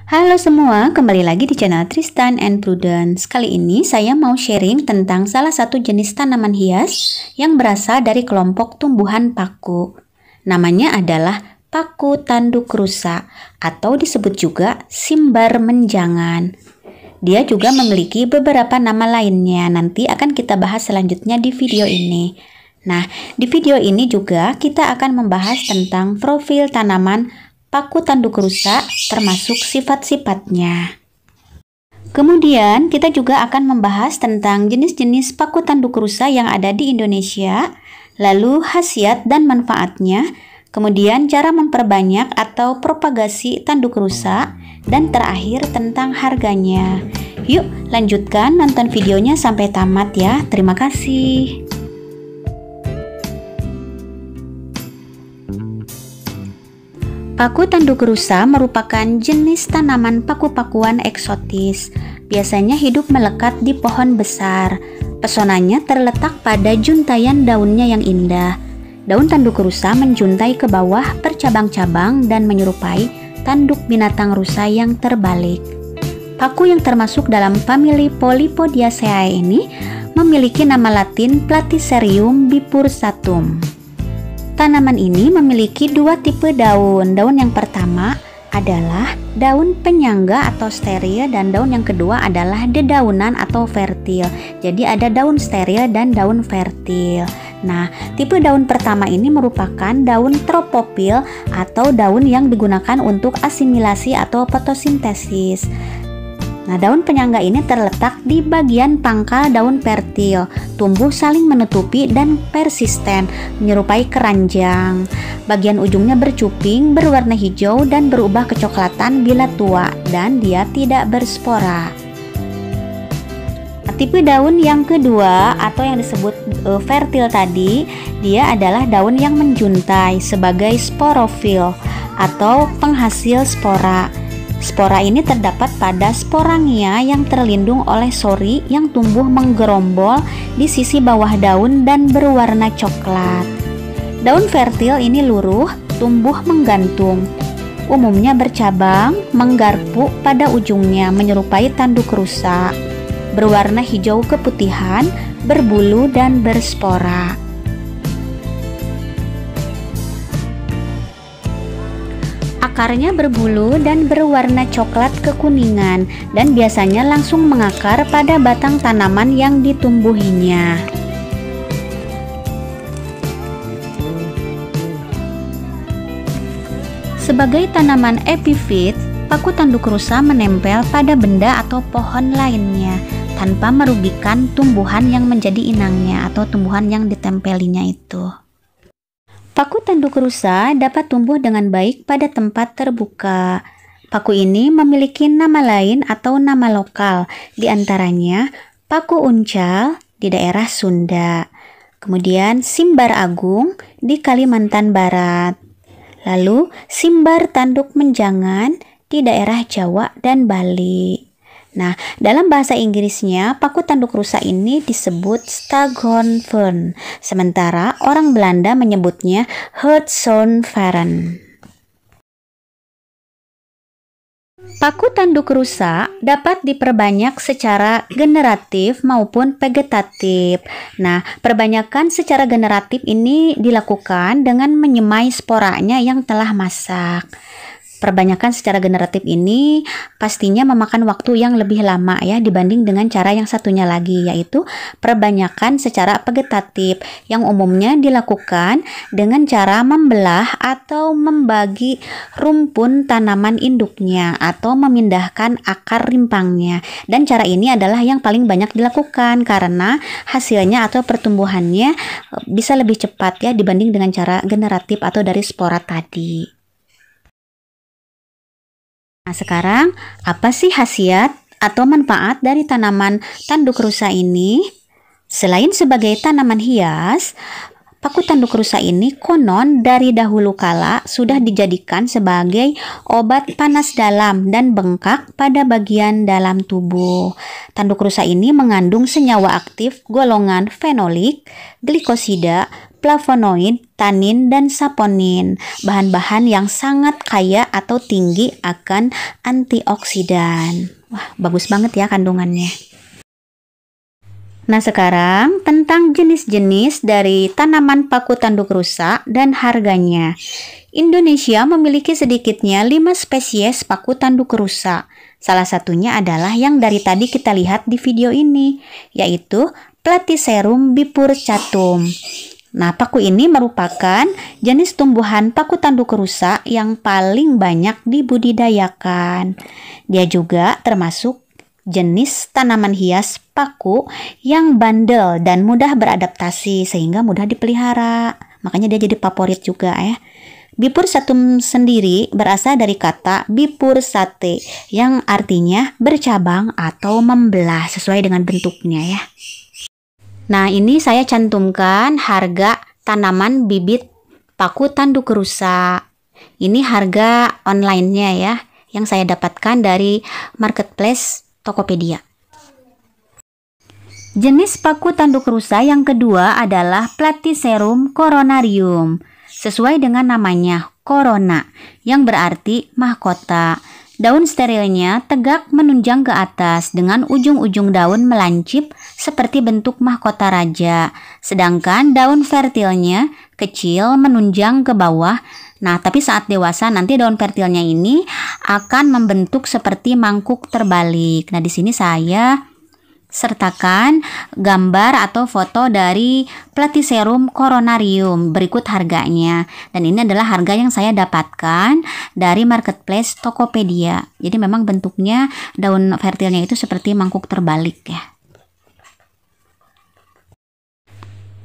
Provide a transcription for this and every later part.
Halo semua, kembali lagi di channel Tristan and Prudence. Kali ini saya mau sharing tentang salah satu jenis tanaman hias yang berasal dari kelompok tumbuhan paku. Namanya adalah paku tanduk rusa atau disebut juga simbar menjangan. Dia juga memiliki beberapa nama lainnya, nanti akan kita bahas selanjutnya di video ini. Nah, di video ini juga kita akan membahas tentang profil tanaman paku tanduk rusa termasuk sifat-sifatnya. Kemudian kita juga akan membahas tentang jenis-jenis paku tanduk rusa yang ada di Indonesia, lalu khasiat dan manfaatnya, kemudian cara memperbanyak atau propagasi tanduk rusa, dan terakhir tentang harganya. Yuk lanjutkan nonton videonya sampai tamat ya. Terima kasih. Paku tanduk rusa merupakan jenis tanaman paku-pakuan eksotis. Biasanya hidup melekat di pohon besar. Pesonanya terletak pada juntayan daunnya yang indah. Daun tanduk rusa menjuntai ke bawah bercabang-cabang dan menyerupai tanduk binatang rusa yang terbalik. Paku yang termasuk dalam famili Polypodiaceae ini memiliki nama latin Platycerium bipursatum. Tanaman ini memiliki dua tipe daun. Daun yang pertama adalah daun penyangga atau steril dan daun yang kedua adalah dedaunan atau fertil. Jadi ada daun steril dan daun fertil. Nah, tipe daun pertama ini merupakan daun tropopil atau daun yang digunakan untuk asimilasi atau fotosintesis. Nah, daun penyangga ini terletak di bagian pangkal daun fertil, tumbuh saling menutupi dan persisten, menyerupai keranjang. Bagian ujungnya bercuping, berwarna hijau dan berubah kecoklatan bila tua, dan dia tidak berspora. Nah, tipe daun yang kedua atau yang disebut fertil tadi, dia adalah daun yang menjuntai sebagai sporofil atau penghasil spora. Spora ini terdapat pada sporangia yang terlindung oleh sori yang tumbuh menggerombol di sisi bawah daun dan berwarna coklat. Daun fertil ini luruh, tumbuh menggantung. Umumnya bercabang, menggarpu pada ujungnya menyerupai tanduk rusa. Berwarna hijau keputihan, berbulu dan berspora. Akarnya berbulu dan berwarna coklat kekuningan dan biasanya langsung mengakar pada batang tanaman yang ditumbuhinya. Sebagai tanaman epifit, paku tanduk rusa menempel pada benda atau pohon lainnya tanpa merugikan tumbuhan yang menjadi inangnya atau tumbuhan yang ditempelinya itu. Paku tanduk rusa dapat tumbuh dengan baik pada tempat terbuka. Paku ini memiliki nama lain atau nama lokal, di antaranya paku uncal di daerah Sunda, kemudian simbar agung di Kalimantan Barat, lalu simbar tanduk menjangan di daerah Jawa dan Bali. Nah, dalam bahasa Inggrisnya, paku tanduk rusa ini disebut staghorn fern, sementara orang Belanda menyebutnya Hertshoornfern. Paku tanduk rusa dapat diperbanyak secara generatif maupun vegetatif. Nah, perbanyakan secara generatif ini dilakukan dengan menyemai sporanya yang telah masak. Perbanyakan secara generatif ini pastinya memakan waktu yang lebih lama ya dibanding dengan cara yang satunya lagi, yaitu perbanyakan secara vegetatif yang umumnya dilakukan dengan cara membelah atau membagi rumpun tanaman induknya atau memindahkan akar rimpangnya. Dan cara ini adalah yang paling banyak dilakukan karena hasilnya atau pertumbuhannya bisa lebih cepat ya dibanding dengan cara generatif atau dari spora tadi. Nah, sekarang apa sih khasiat atau manfaat dari tanaman tanduk rusa ini? Selain sebagai tanaman hias, paku tanduk rusa ini konon dari dahulu kala sudah dijadikan sebagai obat panas dalam dan bengkak pada bagian dalam tubuh. Tanduk rusa ini mengandung senyawa aktif golongan fenolik, glikosida, flavonoid, tanin, dan saponin. Bahan-bahan yang sangat kaya atau tinggi akan antioksidan. Wah, bagus banget ya kandungannya. Nah, sekarang tentang jenis-jenis dari tanaman paku tanduk rusa dan harganya. Indonesia memiliki sedikitnya 5 spesies paku tanduk rusa. Salah satunya adalah yang dari tadi kita lihat di video ini, yaitu Platyserum bipurcatum. Nah, paku ini merupakan jenis tumbuhan paku tanduk rusa yang paling banyak dibudidayakan. Dia juga termasuk jenis tanaman hias paku yang bandel dan mudah beradaptasi sehingga mudah dipelihara. Makanya dia jadi favorit juga ya. Bipurcatum sendiri berasal dari kata bipursate yang artinya bercabang atau membelah sesuai dengan bentuknya ya. Nah, ini saya cantumkan harga tanaman bibit paku tanduk rusa. Ini harga online-nya ya yang saya dapatkan dari marketplace Tokopedia. Jenis paku tanduk rusa yang kedua adalah Platyserum coronarium. Sesuai dengan namanya, corona, yang berarti mahkota. Daun sterilnya tegak menunjang ke atas dengan ujung-ujung daun melancip seperti bentuk mahkota raja. Sedangkan daun fertilnya kecil menunjang ke bawah. Nah, tapi saat dewasa nanti daun fertilnya ini akan membentuk seperti mangkuk terbalik. Nah, di sini saya sertakan gambar atau foto dari Platyserum coronarium. Berikut harganya. Dan ini adalah harga yang saya dapatkan dari marketplace Tokopedia. Jadi memang bentuknya daun fertilnya itu seperti mangkuk terbalik ya.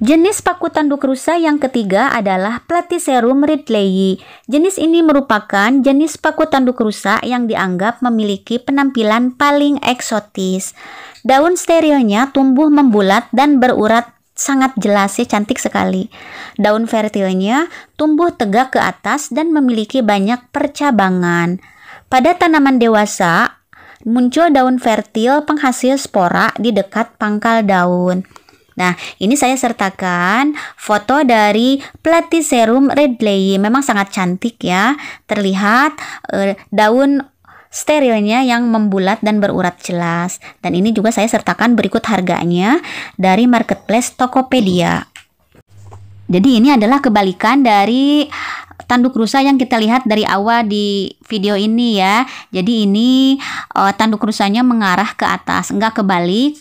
Jenis paku tanduk rusa yang ketiga adalah Platyserum ridleyi. Jenis ini merupakan jenis paku tanduk rusa yang dianggap memiliki penampilan paling eksotis. Daun sterilnya tumbuh membulat dan berurat sangat jelas ya, cantik sekali. Daun fertilnya tumbuh tegak ke atas dan memiliki banyak percabangan. Pada tanaman dewasa, muncul daun fertil penghasil spora di dekat pangkal daun. Nah, ini saya sertakan foto dari Platyserum ridleyi. Memang sangat cantik ya. Terlihat daun sterilnya yang membulat dan berurat jelas. Dan ini juga saya sertakan berikut harganya dari marketplace Tokopedia. Jadi ini adalah kebalikan dari tanduk rusa yang kita lihat dari awal di video ini ya. Jadi ini tanduk rusanya mengarah ke atas, enggak kebalik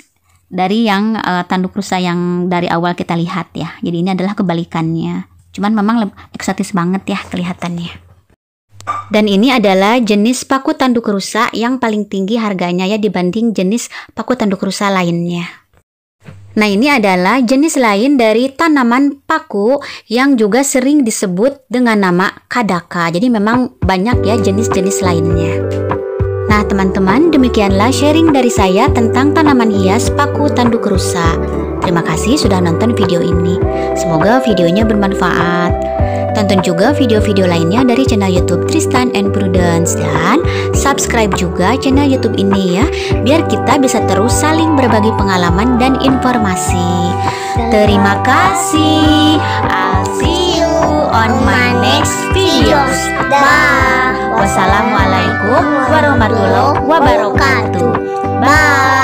dari yang tanduk rusa yang dari awal kita lihat ya. Jadi ini adalah kebalikannya. Cuman memang eksotis banget ya kelihatannya. Dan ini adalah jenis paku tanduk rusa yang paling tinggi harganya ya dibanding jenis paku tanduk rusa lainnya. Nah, ini adalah jenis lain dari tanaman paku yang juga sering disebut dengan nama kadaka. Jadi memang banyak ya jenis-jenis lainnya. Nah, teman-teman, demikianlah sharing dari saya tentang tanaman hias paku tanduk rusa. Terima kasih sudah nonton video ini. Semoga videonya bermanfaat. Tonton juga video-video lainnya dari channel YouTube Tristan and Prudence dan subscribe juga channel YouTube ini ya, biar kita bisa terus saling berbagi pengalaman dan informasi. Terima kasih. I'll see you on my next videos. Dah. Wassalamualaikum warahmatullahi wabarakatuh. Bye.